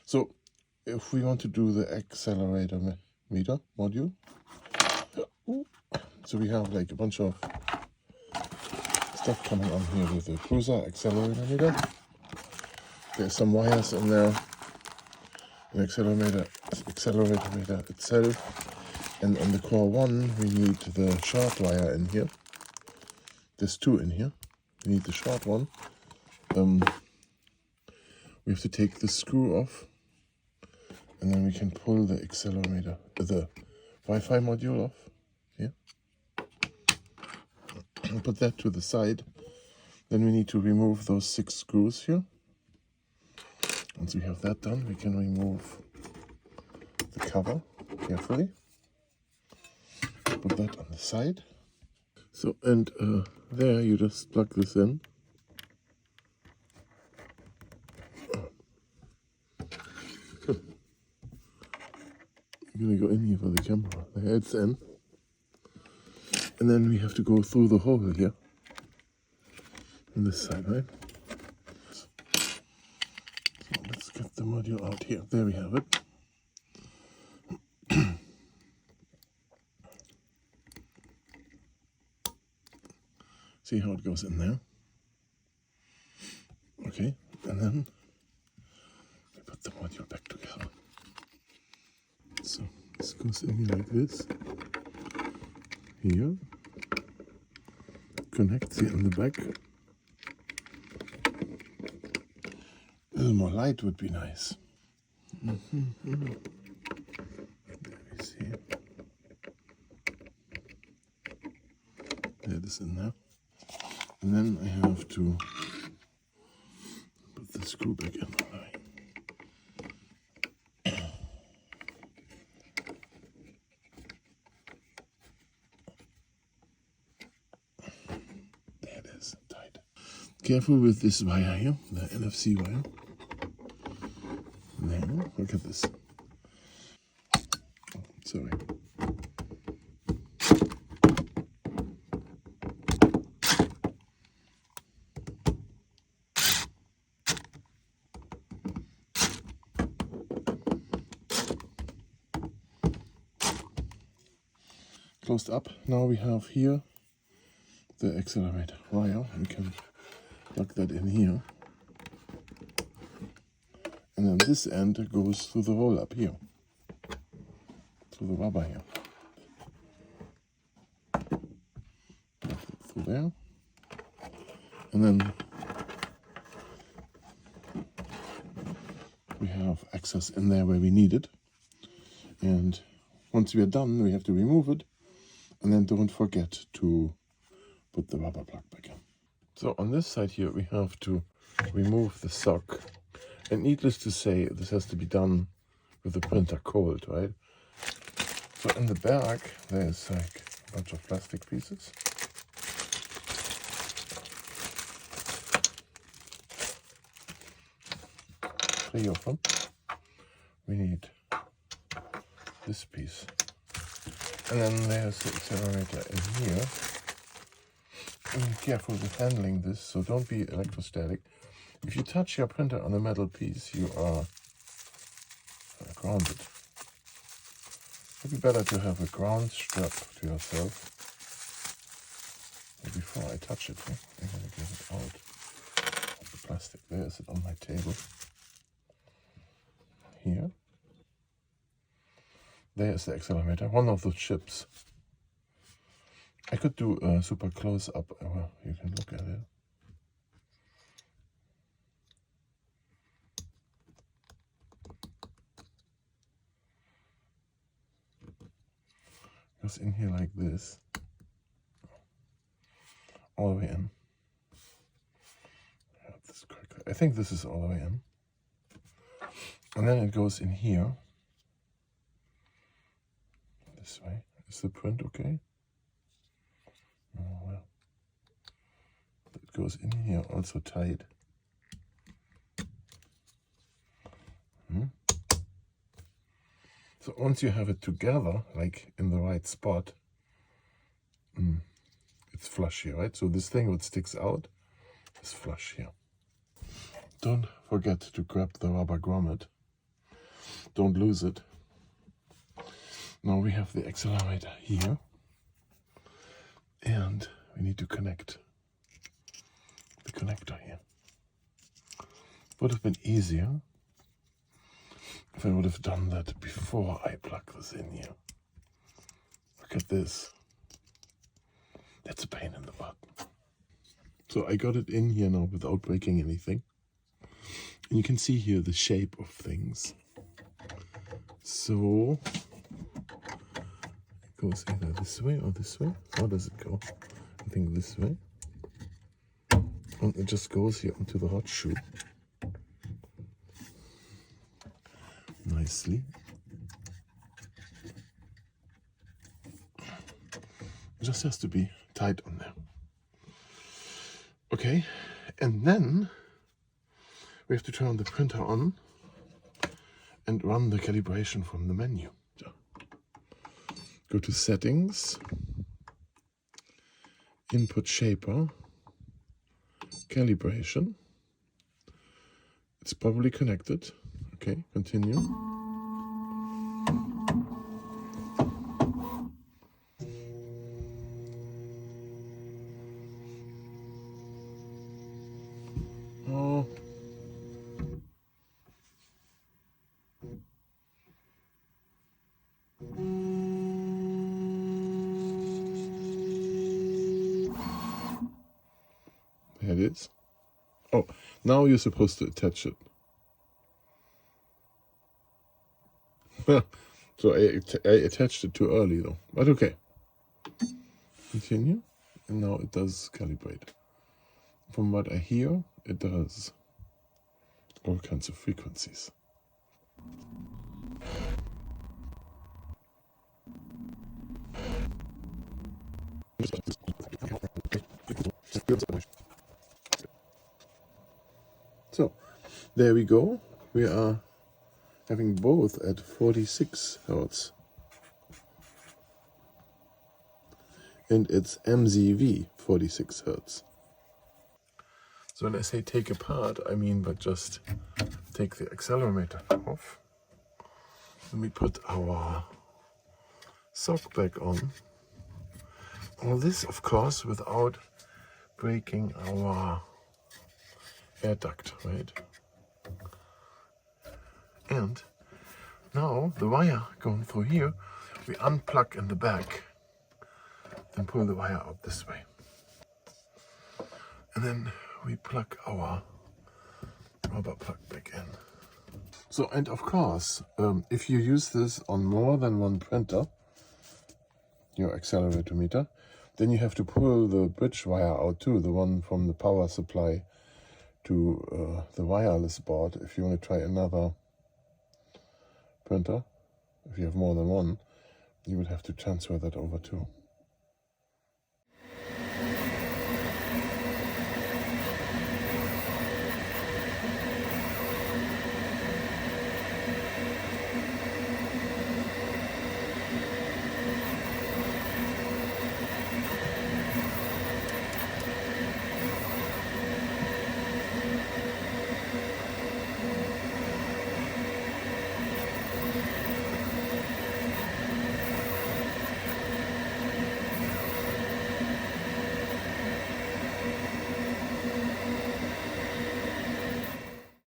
So if we want to do the accelerometer module, so we have like a bunch of stuff coming on here with the Prusa accelerometer. There's some wires in there, an accelerometer itself, and on the Coreone we need the short wire in here. There's two in here. We need the short one. We have to take the screw off, and then we can pull the accelerometer, the Wi-Fi module off here. And put that to the side. Then we need to remove those 6 screws here. Once we have that done, we can remove the cover carefully. Put that on the side. So, and there you just plug this in. I'm gonna go in here for the camera. There it's in. And then we have to go through the hole here. On this side, right? So let's get the module out here. There we have it. See how it goes in there. Okay, and then we put the module back together. So this goes in here like this. Here. Connects here in the back. A little more light would be nice. There we see. There it is in there. And then I have to put the screw back in. There it is, tight. Careful with this wire here, the NFC wire. There, look at this. Oh, sorry. Closed up. Now we have here the accelerometer wire. We can plug that in here. And then this end goes through the hole up here. Through the rubber here. Through there. And then we have access in there where we need it. And once we are done, we have to remove it. And then don't forget to put the rubber plug back in. So on this side here, we have to remove the sock. And needless to say, this has to be done with the printer cold, right? So in the back, there's like a bunch of plastic pieces. 3 of them. We need this piece. And then there's the accelerator in here. And be careful with handling this, so don't be electrostatic. If you touch your printer on a metal piece, you are grounded. It would be better to have a ground strap to yourself. But before I touch it, I'm going to get it out of the plastic. There is it on my table. Here. There is the accelerometer, one of those chips. I could do a super close up, you can look at it. Goes in here like this, all the way in. I think this is all the way in. And then it goes in here. This way. Is the print okay? Oh, well. It goes in here also tight. So once you have it together, like in the right spot, it's flush here, right? So this thing that sticks out is flush here. Don't forget to grab the rubber grommet don't lose it. Now we have the accelerometer here, and we need to connect the connector here. Would have been easier if I would have done that before I plug this in here. Look at this. That's a pain in the butt. So I got it in here now without breaking anything. And you can see here the shape of things. So it goes either this way or this way. How does it go? I think this way. And it just goes here onto the hot shoe. Nicely. It just has to be tight on there. Okay, and then we have to turn the printer on and run the calibration from the menu. So, go to Settings, Input Shaper, Calibration. It's probably connected. Okay, continue. Oh. There it is. Oh, now you're supposed to attach it. So I attached it too early though, but okay. Continue, and now it does calibrate. From what I hear, it does all kinds of frequencies. So, there we go. We are having both at 46 Hertz. And it's MZV 46 Hertz. So when I say take apart, I mean but just take the accelerometer off. Then we put our sock back on. All this, of course, without breaking our air duct, right? And now the wire going through here, we unplug in the back, then pull the wire out this way. And then we plug our rubber plug back in. So, and of course, if you use this on more than one printer, your accelerometer, then you have to pull the bridge wire out too, the one from the power supply to the wireless board. If you want to try another printer, if you have more than one, you would have to transfer that over too.